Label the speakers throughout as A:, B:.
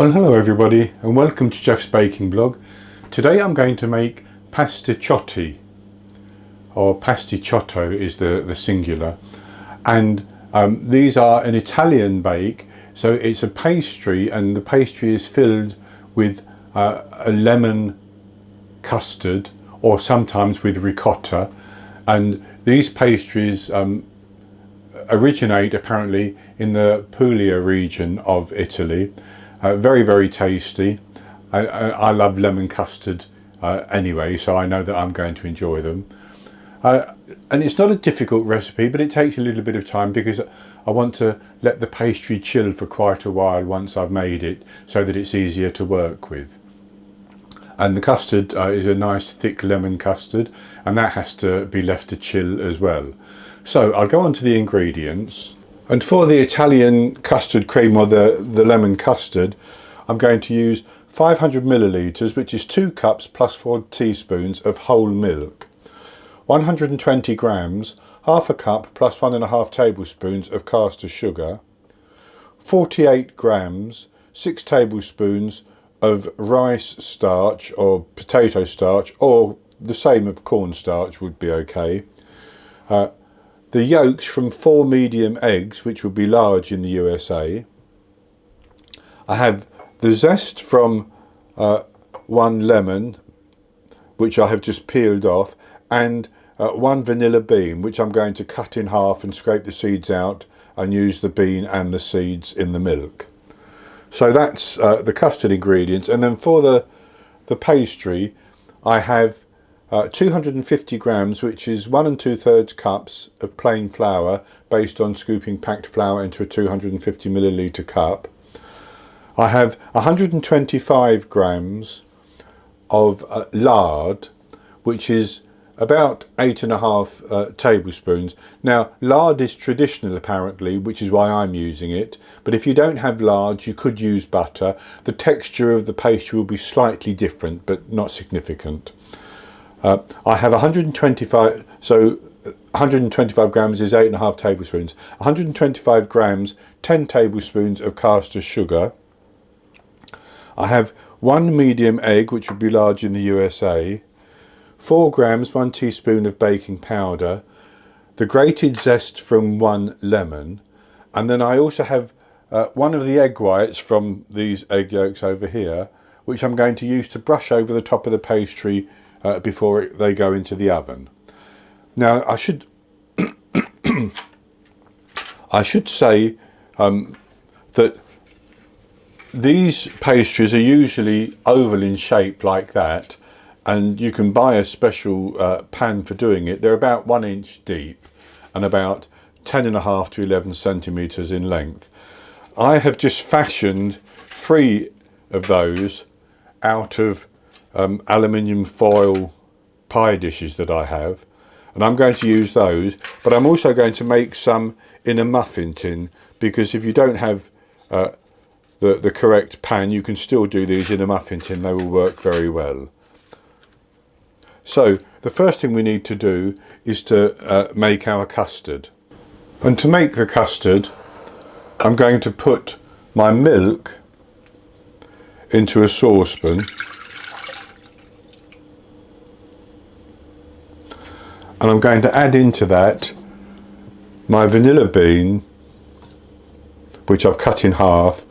A: Well, hello everybody and welcome to Jeff's Baking Blog. Today I'm going to make pasticciotti, or pasticciotto is the singular, and these are an Italian bake, so it's a pastry and the pastry is filled with a lemon custard or sometimes with ricotta, and these pastries originate apparently in the Puglia region of Italy. Very, very tasty. I love lemon custard anyway, so I know that I'm going to enjoy them. And it's not a difficult recipe, but it takes a little bit of time because I want to let the pastry chill for quite a while once I've made it, so that it's easier to work with. And the custard is a nice thick lemon custard, and that has to be left to chill as well. So I'll go on to the ingredients. And for the Italian custard cream, or the lemon custard, I'm going to use 500 millilitres, which is 2 cups plus 4 teaspoons of whole milk, 120 grams, half a cup plus 1.5 tablespoons of caster sugar, 48 grams, 6 tablespoons of rice starch or potato starch, or the same of cornstarch would be okay. The yolks from 4 medium eggs, which would be large in the USA. I have the zest from 1 lemon, which I have just peeled off, and 1 vanilla bean, which I'm going to cut in half and scrape the seeds out and use the bean and the seeds in the milk. So that's the custard ingredients. And then for the pastry, I have 250 grams, which is 1 2/3 cups of plain flour, based on scooping packed flour into a 250 milliliter cup. I have 125 grams of lard, which is about 8.5 tablespoons. Now, lard is traditional apparently, which is why I'm using it, but if you don't have lard, you could use butter. The texture of the pastry will be slightly different, but not significant. I have 125, so 125 grams is 8.5 tablespoons. 125 grams, 10 tablespoons of caster sugar. I have 1 medium egg, which would be large in the USA. 4 grams, 1 teaspoon of baking powder. The grated zest from 1 lemon. And then I also have one of the egg whites from these egg yolks over here, which I'm going to use to brush over the top of the pastry before they go into the oven. Now I should say that these pastries are usually oval in shape like that, and you can buy a special pan for doing it. They're about 1 inch deep and about 10.5 to 11 centimeters in length. I have just fashioned 3 of those out of aluminium foil pie dishes that I have, and I'm going to use those, but I'm also going to make some in a muffin tin, because if you don't have the correct pan, you can still do these in a muffin tin. They will work very well. So the first thing we need to do is to make our custard. And to make the custard, I'm going to put my milk into a saucepan, and I'm going to add into that my vanilla bean, which I've cut in half,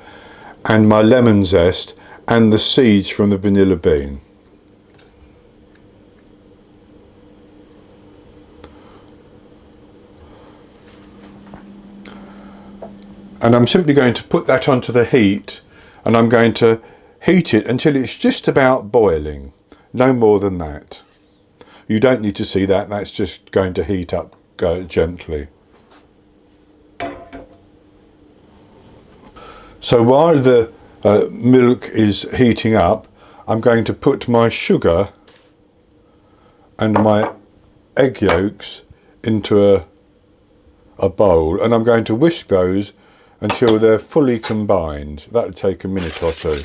A: and my lemon zest and the seeds from the vanilla bean. And I'm simply going to put that onto the heat, and I'm going to heat it until it's just about boiling, no more than that. You don't need to see that, that's just going to heat up gently. So while the milk is heating up, I'm going to put my sugar and my egg yolks into a bowl, and I'm going to whisk those until they're fully combined. That'll take a minute or two.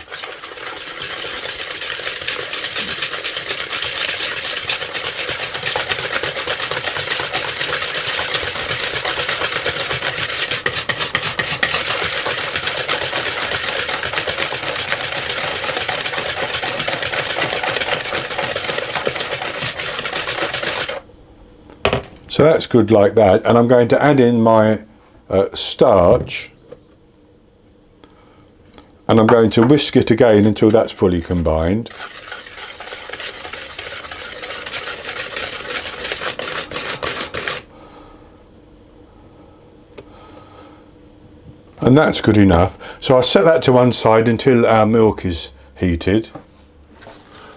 A: So that's good like that, and I'm going to add in my starch, and I'm going to whisk it again until that's fully combined. And that's good enough. So I'll set that to one side until our milk is heated.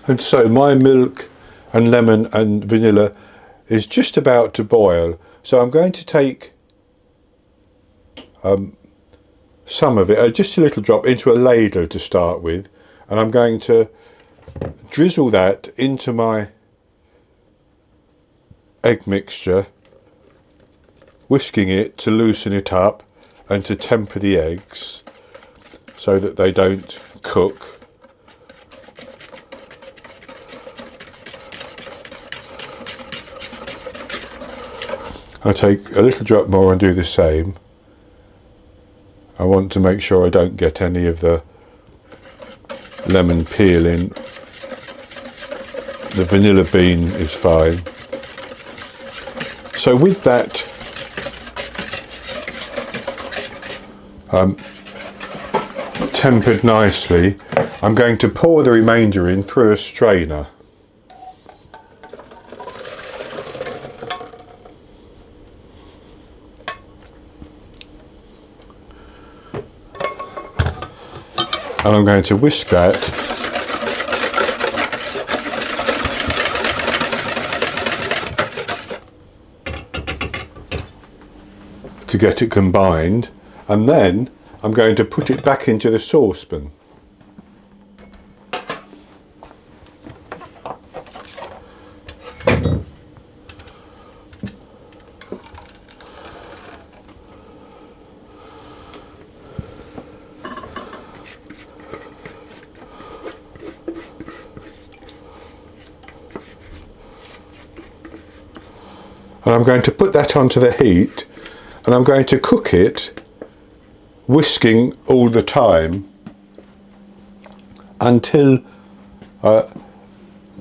A: And so my milk and lemon and vanilla is just about to boil. So I'm going to take some of it, just a little drop, into a ladle to start with. And I'm going to drizzle that into my egg mixture, whisking it to loosen it up and to temper the eggs so that they don't cook. I take a little drop more and do the same. I want to make sure I don't get any of the lemon peel in. The vanilla bean is fine. So with that tempered nicely, I'm going to pour the remainder in through a strainer. And I'm going to whisk that to get it combined, and then I'm going to put it back into the saucepan. And I'm going to put that onto the heat, and I'm going to cook it, whisking all the time until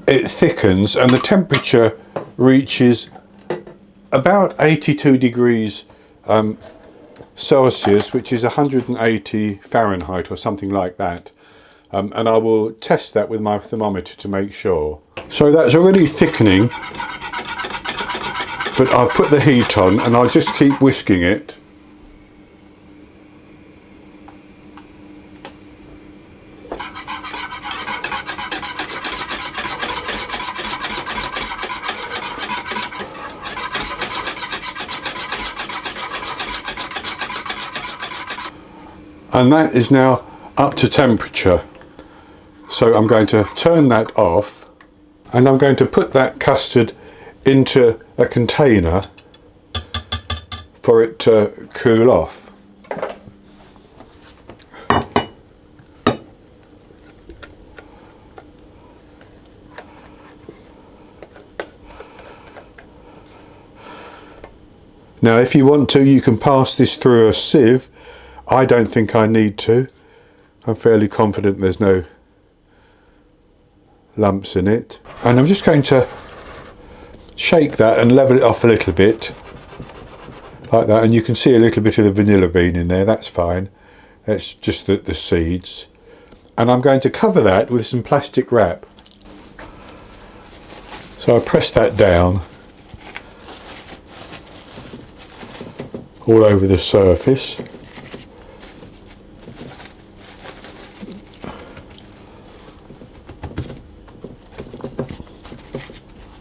A: it thickens and the temperature reaches about 82 degrees Celsius, which is 180 Fahrenheit or something like that. And I will test that with my thermometer to make sure. So that's already thickening, but I'll put the heat on and I'll just keep whisking it. And that is now up to temperature. So I'm going to turn that off, and I'm going to put that custard into a container for it to cool off. Now if you want to, you can pass this through a sieve. I don't think I need to. I'm fairly confident there's no lumps in it. And I'm just going to shake that and level it off a little bit, like that, and you can see a little bit of the vanilla bean in there. That's fine. That's just the seeds. And I'm going to cover that with some plastic wrap. So I press that down all over the surface.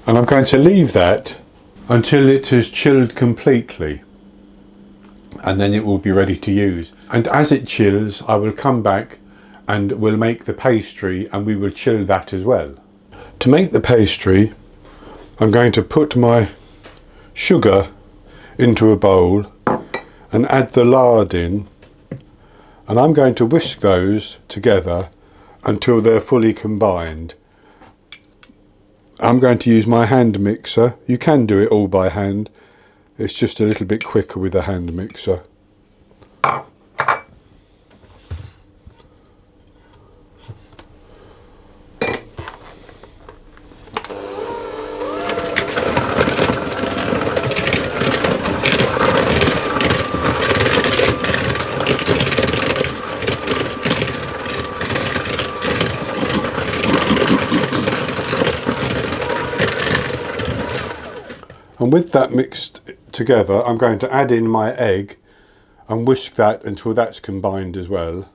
A: And I'm going to leave that until it has chilled completely, and then it will be ready to use. And as it chills, I will come back and we'll make the pastry, and we will chill that as well. To make the pastry, I'm going to put my sugar into a bowl and add the lard in, and I'm going to whisk those together until they're fully combined. I'm going to use my hand mixer. You can do it all by hand. It's just a little bit quicker with a hand mixer. And with that mixed together, I'm going to add in my egg and whisk that until that's combined as well.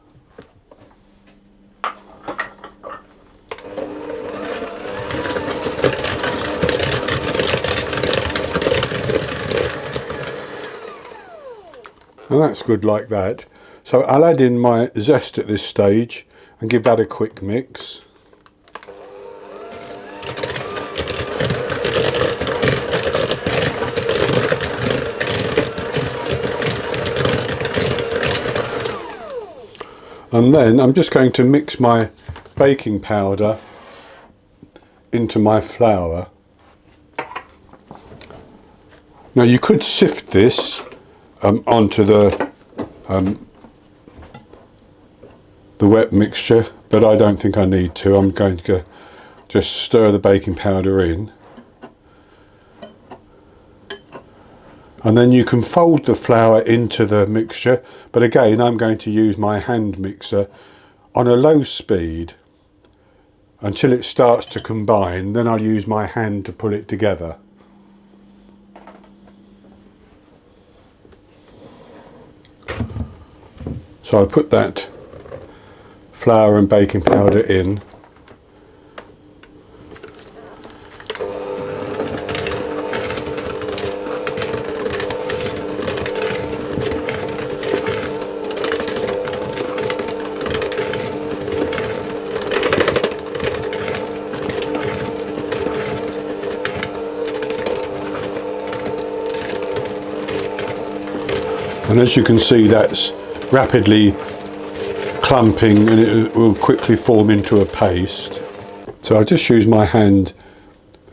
A: And that's good like that. So I'll add in my zest at this stage and give that a quick mix. And then I'm just going to mix my baking powder into my flour. Now you could sift this onto the wet mixture, but I don't think I need to. I'm going to just stir the baking powder in. And then you can fold the flour into the mixture, but again I'm going to use my hand mixer on a low speed until it starts to combine. Then I'll use my hand to pull it together. So I'll put that flour and baking powder in. And as you can see, that's rapidly clumping and it will quickly form into a paste. So I'll just use my hand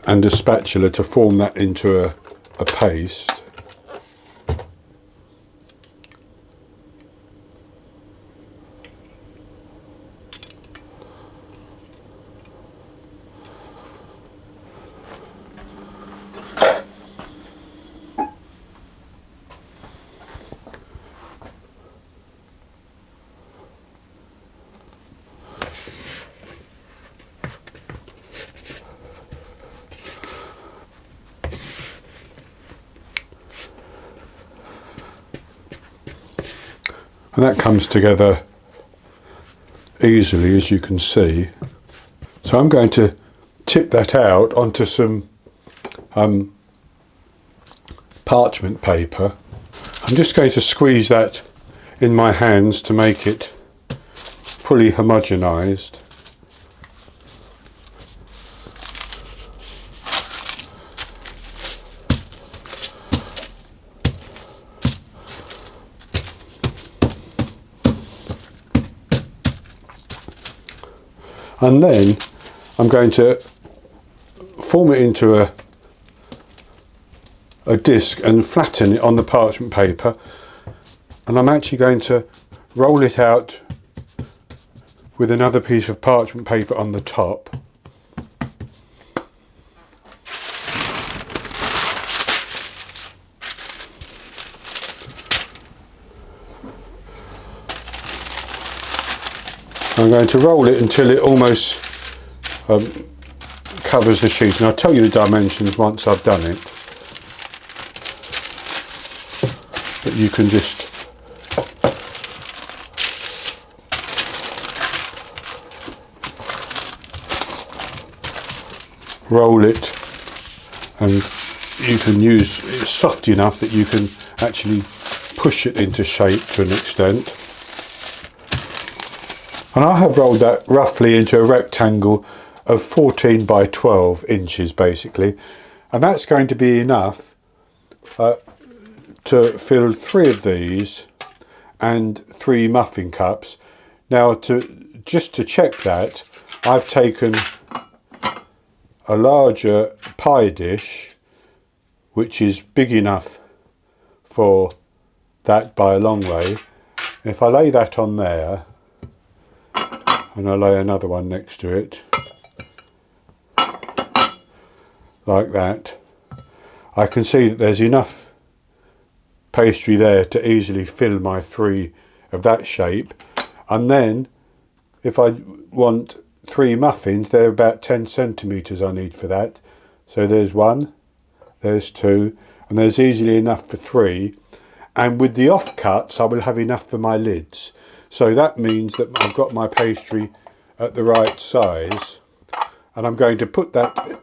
A: and a spatula to form that into a paste. And that comes together easily, as you can see. So I'm going to tip that out onto some parchment paper. I'm just going to squeeze that in my hands to make it fully homogenized. And then I'm going to form it into a disc and flatten it on the parchment paper, and I'm actually going to roll it out with another piece of parchment paper on the top. I'm going to roll it until it almost covers the sheet, and I'll tell you the dimensions once I've done it. But you can just roll it, and you can use it's soft enough that you can actually push it into shape to an extent. And I have rolled that roughly into a rectangle of 14 by 12 inches basically, and that's going to be enough to fill 3 of these and 3 muffin cups. Now just to check that, I've taken a larger pie dish which is big enough for that by a long way. If I lay that on there, and I lay another one next to it, like that, I can see that there's enough pastry there to easily fill my 3 of that shape. And then if I want 3 muffins, they're about 10 centimetres I need for that. So there's 1 there's 2, and there's easily enough for 3. And with the offcuts, I will have enough for my lids. So that means that I've got my pastry at the right size, and I'm going to put that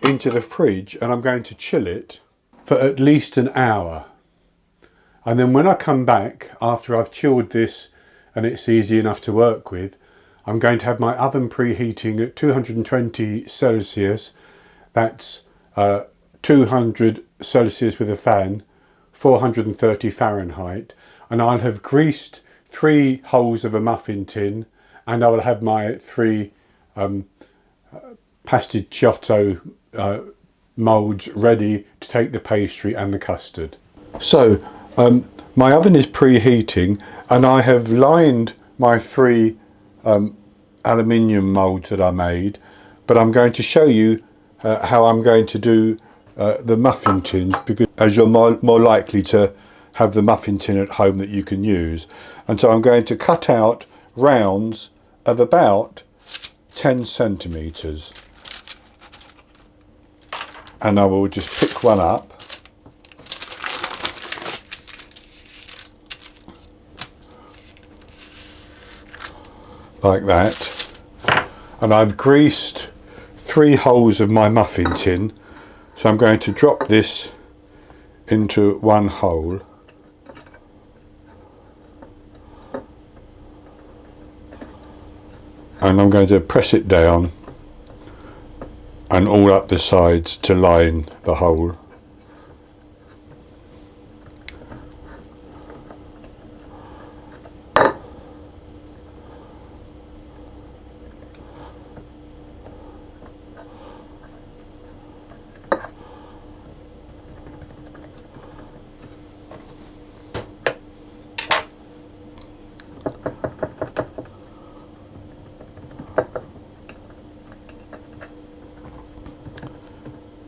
A: into the fridge, and I'm going to chill it for at least an hour. And then when I come back after I've chilled this and it's easy enough to work with, I'm going to have my oven preheating at 220 Celsius. That's 200 Celsius with a fan, 430 Fahrenheit. And I'll have greased 3 holes of a muffin tin, and I will have my 3 Pasticciotti moulds ready to take the pastry and the custard. So my oven is preheating, and I have lined my 3 aluminium moulds that I made, but I'm going to show you how I'm going to do the muffin tins, because as you're more likely to have the muffin tin at home that you can use. And so I'm going to cut out rounds of about 10 centimetres, and I will just pick one up. Like that. And I've greased 3 holes of my muffin tin, so I'm going to drop this into one hole. And I'm going to press it down and all up the sides to line the hole.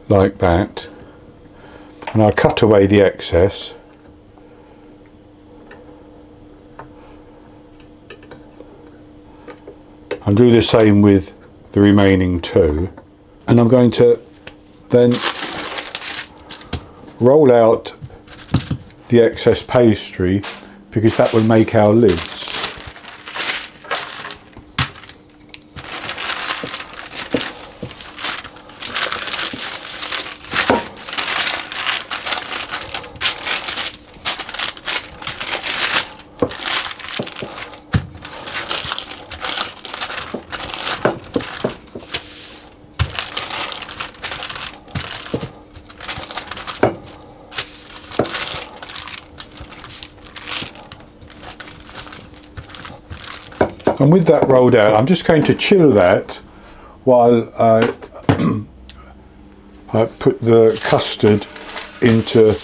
A: Like that, and I'll cut away the excess. I'll do the same with the remaining 2, and I'm going to then roll out the excess pastry, because that will make our lids. And with that rolled out, I'm just going to chill that while I put the custard into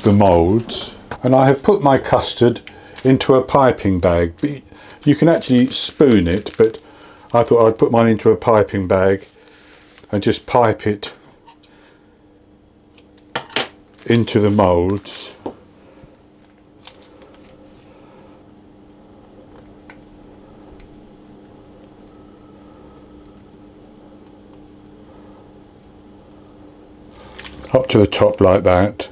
A: the moulds. And I have put my custard into a piping bag. You can actually spoon it, but I thought I'd put mine into a piping bag and just pipe it into the moulds. Up to the top like that.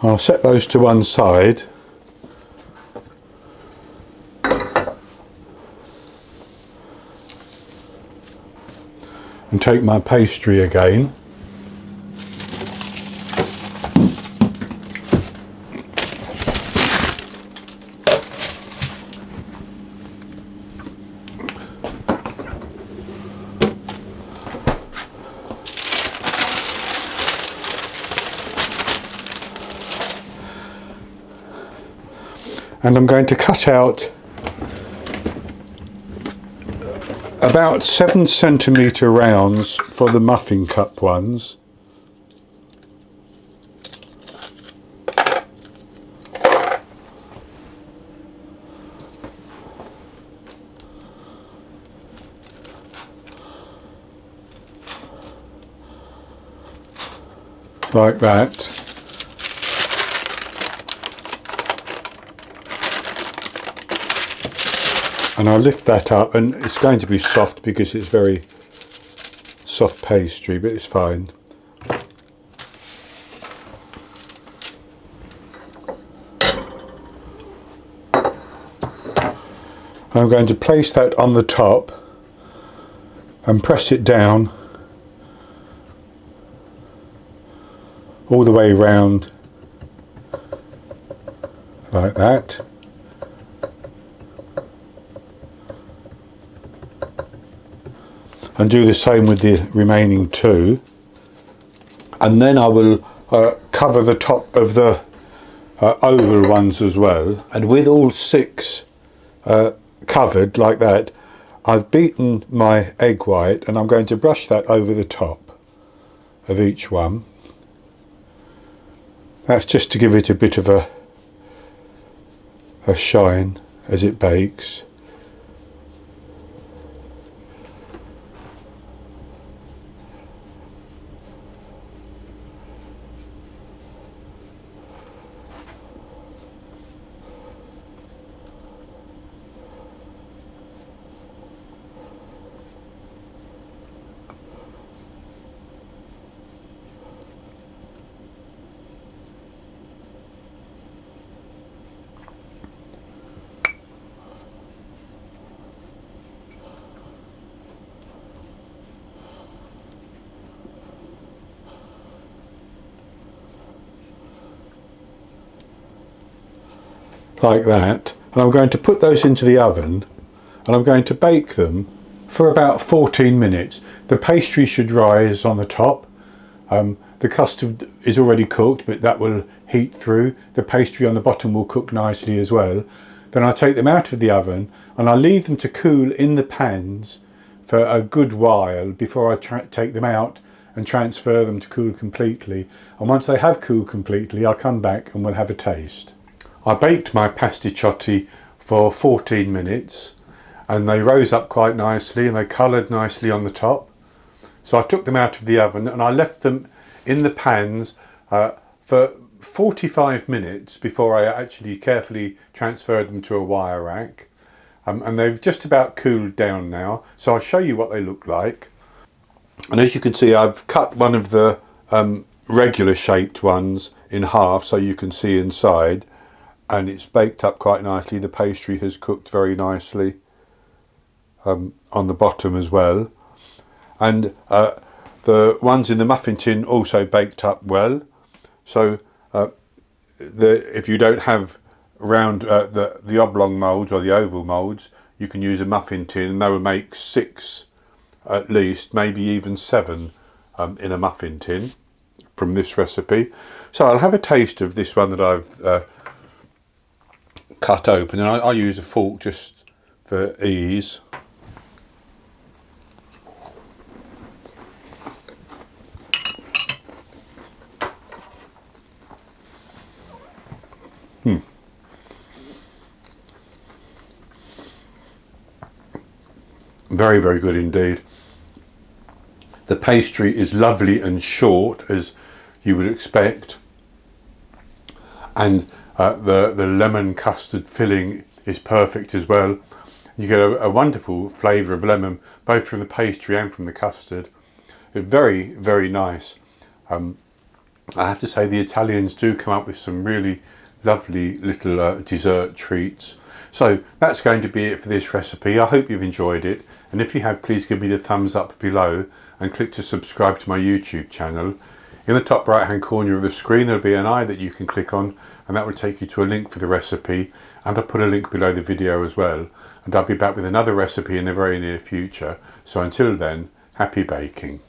A: I'll set those to one side. And take my pastry again. And I'm going to cut out about 7 centimetre rounds for the muffin cup ones. Like that. And I'll lift that up, and it's going to be soft because it's very soft pastry, but it's fine. I'm going to place that on the top and press it down all the way around like that. And do the same with the remaining two, and then I will cover the top of the oval ones as well. And with all 6 covered like that, I've beaten my egg white and I'm going to brush that over the top of each one. That's just to give it a bit of a shine as it bakes. Like that, and I'm going to put those into the oven and I'm going to bake them for about 14 minutes. The pastry should rise on the top. The custard is already cooked, but that will heat through. The pastry on the bottom will cook nicely as well. Then I'll take them out of the oven and I'll leave them to cool in the pans for a good while before I take them out and transfer them to cool completely. And once they have cooled completely, I'll come back and we'll have a taste. I baked my pasticciotti for 14 minutes and they rose up quite nicely and they coloured nicely on the top. So I took them out of the oven and I left them in the pans for 45 minutes before I actually carefully transferred them to a wire rack. And they've just about cooled down now, so I'll show you what they look like. And as you can see, I've cut one of the regular shaped ones in half so you can see inside. And it's baked up quite nicely. The pastry has cooked very nicely on the bottom as well. And the ones in the muffin tin also baked up well. So if you don't have round the oblong moulds or the oval moulds, you can use a muffin tin and they will make 6 at least, maybe even 7 in a muffin tin from this recipe. So I'll have a taste of this one that I've cut open, and I'll use a fork just for ease. Very, very good indeed. The pastry is lovely and short, as you would expect, and the lemon custard filling is perfect as well. You get a wonderful flavour of lemon both from the pastry and from the custard. It's very, very nice. I have to say the Italians do come up with some really lovely little dessert treats. So that's going to be it for this recipe. I hope you've enjoyed it, and if you have, please give me the thumbs up below and click to subscribe to my YouTube channel. In the top right hand corner of the screen there'll be an eye that you can click on, and that will take you to a link for the recipe, and I'll put a link below the video as well. And I'll be back with another recipe in the very near future. So until then, happy baking.